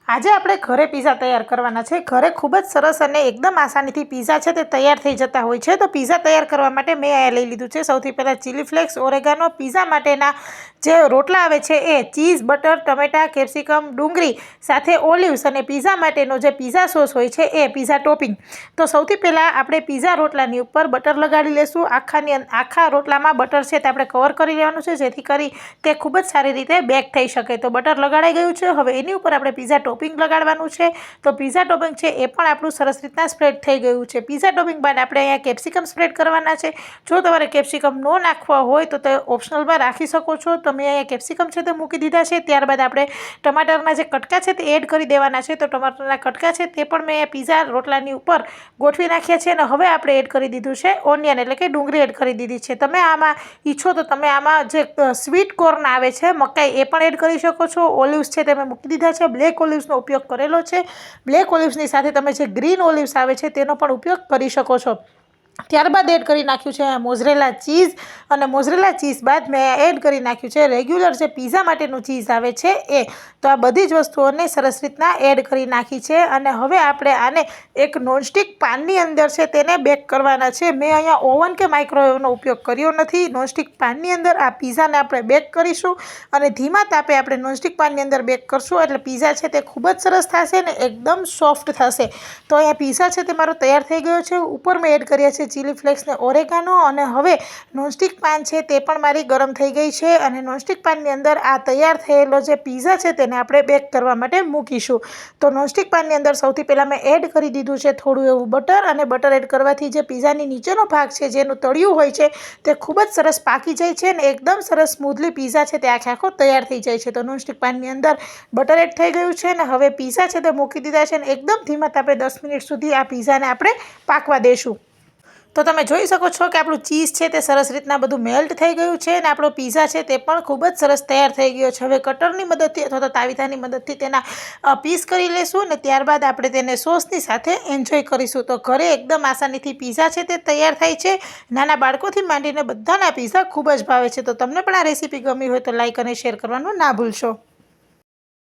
આજે આપણે ઘરે પીઝા તૈયાર કરવાના છે। ઘરે ખૂબ જ સરસ અને એકદમ આસાનીથી પીઝા છે તે તૈયાર થઈ જતા હોય છે। તો પીઝા તૈયાર કરવા માટે મેં અહીંયા લઈ લીધું છે સૌથી પહેલાં ચીલી ફ્લેક્સ, ઓરેગાનો, પીઝા માટેના જે રોટલા આવે છે એ ચીઝ, બટર, ટમેટા, કેપ્સિકમ, ડુંગળી સાથે ઓલિવ્સ અને પીઝા માટેનો જે પીઝા સોસ હોય છે એ પીઝા ટોપિંગ। તો સૌથી પહેલાં આપણે પીઝા રોટલાની ઉપર બટર લગાડી લેશું। આખા રોટલામાં બટર છે તે આપણે કવર કરી લેવાનું છે જેથી કરી તે ખૂબ જ સારી રીતે બેક થઈ શકે। તો બટર લગાડાઈ ગયું છે। હવે એની ઉપર આપણે પીઝા ટોપિંગ લગાડવાનું છે। તો પીઝા ટોપિંગ છે એ પણ આપણું સરસ રીતના સ્પ્રેડ થઈ ગયું છે। પીઝા ટોપિંગ બાદ આપણે અહીંયા કેપ્સિકમ સ્પ્રેડ કરવાના છે। જો તમારે કેપ્સિકમ ન નાખવા હોય તો તે ઓપ્શનલમાં રાખી શકો છો। તો મેં અહીંયા કેપ્સિકમ છે તે મૂકી દીધા છે। ત્યારબાદ આપણે ટમાટરના જે કટકા છે તે એડ કરી દેવાના છે। તો ટમાટરના કટકા છે તે પણ મેં પીઝા રોટલાની ઉપર ગોઠવી નાખ્યા છે અને હવે આપણે એડ કરી દીધું છે ઓનિયન એટલે કે ડુંગળી એડ કરી દીધી છે। તમે આમાં ઈચ્છો તો તમે આમાં જે સ્વીટ કોર્ન આવે છે મકાઈ એ પણ એડ કરી શકો છો। ઓલિવ્સ છે તે મેં મૂકી દીધા છે। બ્લેક ઓલિવ્સનો ઉપયોગ કરેલો છે। બ્લેક ઓલિવ્સની સાથે તમે જે ગ્રીન ઓલિવ્સ આવે છે તેનો પણ ઉપયોગ કરી શકો છો। ત્યારબાદ એડ કરી નાખ્યું છે મોઝરેલા ચીઝ અને મોઝરેલા ચીઝ બાદ મેં એડ કરી નાખ્યું છે રેગ્યુલર જે પીઝા માટેનું ચીઝ આવે છે એ। તો આ બધી જ વસ્તુઓને સરસ રીતના એડ કરી નાખી છે અને હવે આપણે આને એક નોનસ્ટિક પાનની અંદર છે તેને બેક કરવાના છે। મેં અહીંયા ઓવન કે માઇક્રોવેવનો ઉપયોગ કર્યો નથી। નોનસ્ટિક પાનની અંદર આ પીઝાને આપણે બેક કરીશું અને ધીમા તાપે આપણે નોનસ્ટિક પાનની અંદર બેક કરશું એટલે પીઝા છે તે ખૂબ જ સરસ થશે ને એકદમ સોફ્ટ થશે। તો અહીંયા પીઝા છે તે મારો તૈયાર થઈ ગયો છે। ઉપર મેં એડ કર્યા છે ચીલી ફ્લેક્સ ને ઓરેગાનો અને હવે નોનસ્ટિક પાન છે તે પણ મારી ગરમ થઈ ગઈ છે અને નોનસ્ટિક પાનની અંદર આ તૈયાર થયેલો જે પીઝા છે તેને આપણે બેક કરવા માટે મૂકીશું। તો નોનસ્ટિક પાનની અંદર સૌથી પહેલાં મેં એડ કરી દીધું છે થોડું એવું બટર અને બટર એડ કરવાથી જે પીઝાની નીચેનો ભાગ છે જેનું તળિયું હોય છે તે ખૂબ જ સરસ પાકી જાય છે અને એકદમ સરસ સ્મૂધલી પીઝા છે તે આખો તૈયાર થઈ જાય છે। તો નોનસ્ટિક પાનની અંદર બટર એડ થઈ ગયું છે અને હવે પીઝા છે તે મૂકી દીધા છે અને એકદમ ધીમા તાપે 10 મિનિટ સુધી આ પીઝાને આપણે પાકવા દેશું। તો તમે જોઈ શકો છો કે આપણું ચીઝ છે તે સરસ રીતના બધું મેલ્ટ થઈ ગયું છે અને આપણો પીઝા છે તે પણ ખૂબ જ સરસ તૈયાર થઈ ગયો છે। હવે કટરની મદદથી અથવા તો તાવીથાની મદદથી તેના પીસ કરી લેશું અને ત્યારબાદ આપણે તેને સોસની સાથે એન્જોય કરીશું। તો ઘરે એકદમ આસાનીથી પીઝા છે તે તૈયાર થાય છે। નાના બાળકોથી માંડીને બધાના પીઝા ખૂબ જ ભાવે છે। તો તમને પણ આ રેસીપી ગમી હોય તો લાઇક અને શેર કરવાનું ના ભૂલશો।